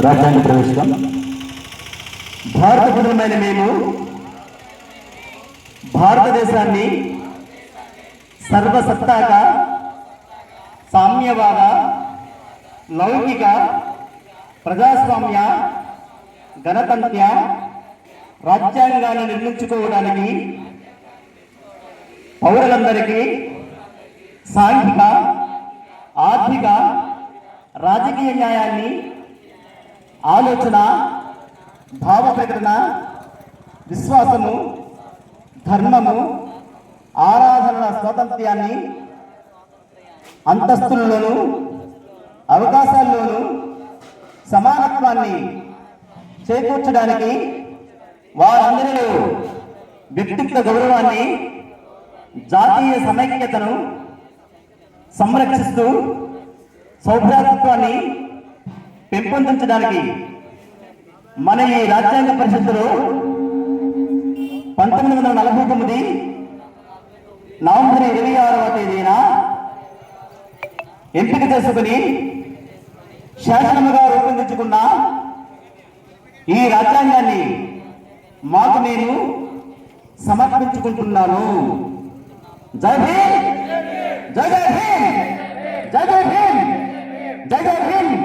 రాజ్యాంగ ప్రవేశం. భారత ప్రజలమైన మేము భారతదేశాన్ని సర్వసత్తాక సామ్యవాద లౌకిక ప్రజాస్వామ్య గణతంత్ర రాజ్యాంగాన్ని నిర్మించుకోవడానికి పౌరులందరికీ సాంఘిక ఆర్థిక రాజకీయ న్యాయాన్ని ఆలోచన భావ ప్రకటన విశ్వాసము ధర్మము ఆరాధనల స్వాతంత్ర్యాన్ని అంతస్తుల్లోనూ అవకాశాల్లోనూ సమానత్వాన్ని చేకూర్చడానికి వారందరిలో వ్యక్తిత్వ గౌరవాన్ని జాతీయ సమైక్యతను సంరక్షిస్తూ సౌభ్రాతృత్వాన్ని పెంపొందించడానికి మన ఈ రాజ్యాంగ పరిషత్తులో 1949 నవంబర్ 26వ తేదీన ఎంపిక చేసుకుని శాసనముగా రూపొందించుకున్న ఈ రాజ్యాంగాన్ని మాకు నేను సమర్పించుకుంటున్నాను. జై భీమ్, జై జై భీమ్, జై జై భీమ్, జై జై భీమ్.